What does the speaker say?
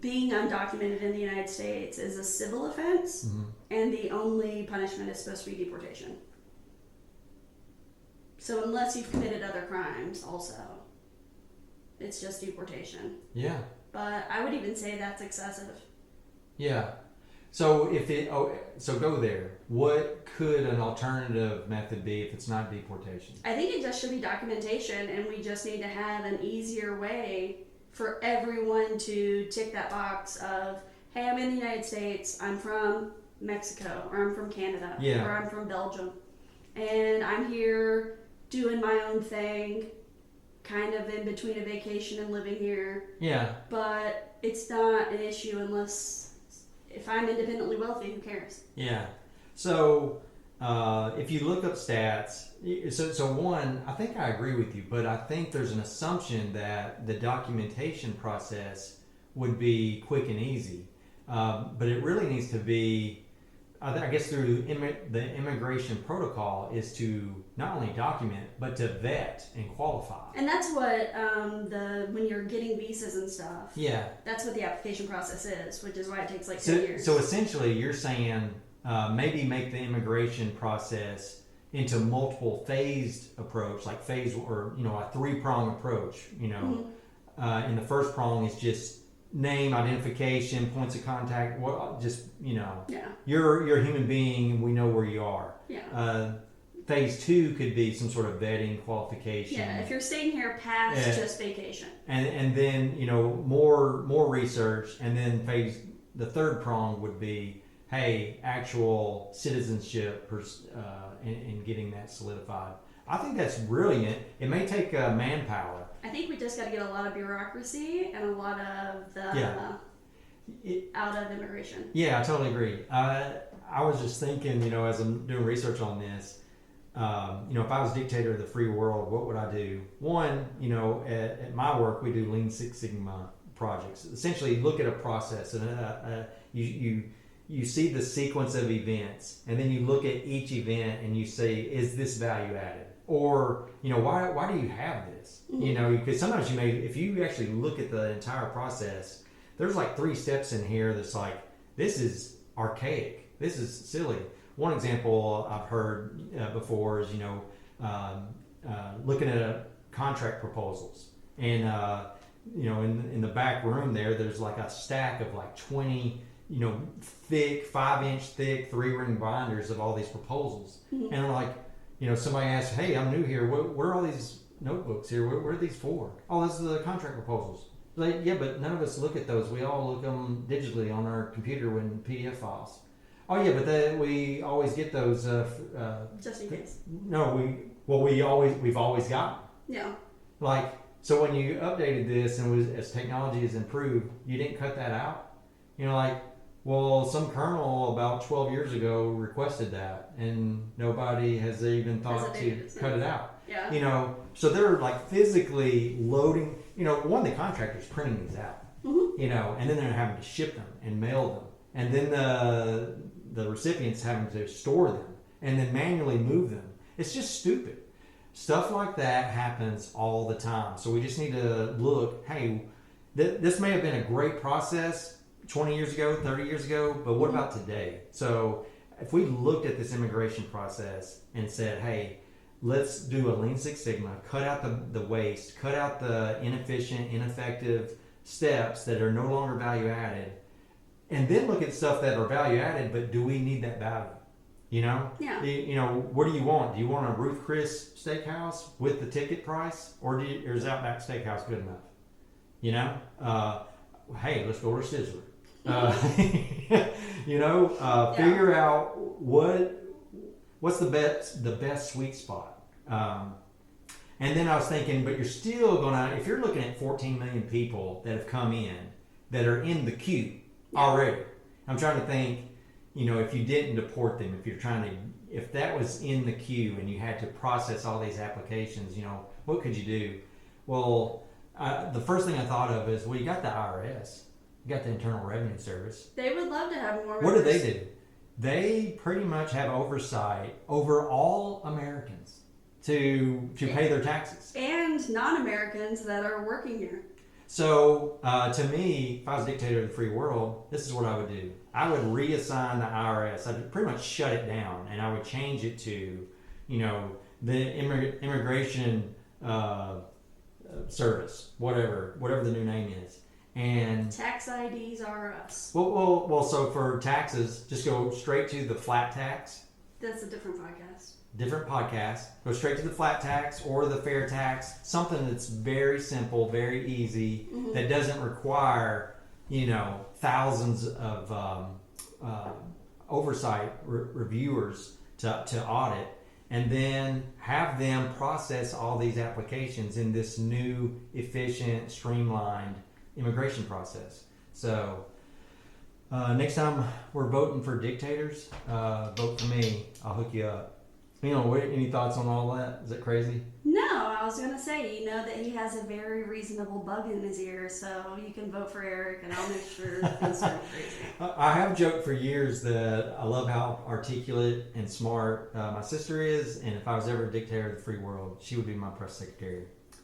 being undocumented in the United States is a civil offense, and the only punishment is supposed to be deportation. So unless you've committed other crimes also, it's just deportation. Yeah. But I would even say that's excessive. Yeah. So so go there. What could an alternative method be if it's not deportation? I think it just should be documentation, and we just need to have an easier way for everyone to tick that box of, hey, I'm in the United States, I'm from Mexico, or I'm from Canada, or I'm from Belgium, and I'm here doing my own thing, kind of in between a vacation and living here. Yeah. But it's not an issue unless, if I'm independently wealthy, who cares? Yeah. So if you look up stats, so one, I think I agree with you, but I think there's an assumption that the documentation process would be quick and easy. But it really needs to be, I guess through the immigration protocol, is to not only document, but to vet and qualify. And that's what when you're getting visas and stuff. Yeah. That's what the application process is, which is why it takes like 2 years. So essentially, you're saying maybe make the immigration process into multiple phased approach, like phase or a 3-prong approach. In the first prong is just name, identification, points of contact. You're a human being, and we know where you are. Yeah. Phase 2 could be some sort of vetting qualification. Yeah, if you're staying here past just vacation. And then more research, and then the third prong would be, hey, actual citizenship in getting that solidified. I think that's brilliant. It may take manpower. I think we just got to get a lot of bureaucracy and a lot of out of immigration. Yeah, I totally agree. I was just thinking, as I'm doing research on this, if I was dictator of the free world, what would I do? One, at my work, we do Lean Six Sigma projects. Essentially, look at a process, and you see the sequence of events, and then you look at each event and you say, is this value added? Or, why do you have this? Because sometimes if you actually look at the entire process, there's like 3 steps in here that's like, this is archaic. This is silly. One example I've heard before is, looking at contract proposals. And, in the back room there's like a stack of like 20, thick, 5-inch thick, 3-ring binders of all these proposals. And I'm like, somebody asks, hey, I'm new here. Where are all these notebooks here? What are these for? Oh, this is the contract proposals. Like, yeah, but none of us look at those. We all look them digitally on our computer in PDF files. Oh yeah, but we always get those. Just in case. No, we've always got them. Yeah. Like, so when you updated this and as technology has improved, you didn't cut that out. Some colonel about 12 years ago requested that, and nobody has even thought to cut it out. Yeah. So they're like physically loading. The contractor's printing these out. And then they're having to ship them and mail them, and then the recipients having to store them and then manually move them. It's just stupid. Stuff like that happens all the time. So we just need to look. Hey, this may have been a great process 20 years ago, 30 years ago, but what about today? So if we looked at this immigration process and said, hey, let's do a Lean Six Sigma, cut out the waste, cut out the inefficient, ineffective steps that are no longer value added, and then look at stuff that are value added, but do we need that value? Yeah. What do you want? Do you want a Ruth Chris steakhouse with the ticket price, or is Outback Steakhouse good enough? Hey, let's go to Sizzler. Figure out what's the best sweet spot. And then I was thinking, but you're still if you're looking at 14 million people that have come in that are in the queue already. I'm trying to think, if you didn't deport them, if that was in the queue and you had to process all these applications, what could you do? Well, the first thing I thought of is, you got the IRS. You got the Internal Revenue Service. They would love to have more. What do they do? They pretty much have oversight over all Americans to pay their taxes. And non-Americans that are working here. So, to me, if I was a dictator of the free world, this is what I would do. I would reassign the IRS. I'd pretty much shut it down, and I would change it to, the immigration service, whatever the new name is. And tax IDs are us. well. So for taxes, just go straight to the flat tax. That's a different podcast. Different podcast. Go straight to the flat tax or the fair tax. Something that's very simple, very easy, that doesn't require, thousands of oversight reviewers to audit, and then have them process all these applications in this new, efficient, streamlined immigration process. So next time we're voting for dictators, vote for me. I'll hook you up. Any thoughts on all that? Is that crazy? No, I was going to say, that he has a very reasonable bug in his ear, so you can vote for Eric, and I'll make sure things aren't crazy. I have joked for years that I love how articulate and smart my sister is, and if I was ever a dictator of the free world, she would be my press secretary.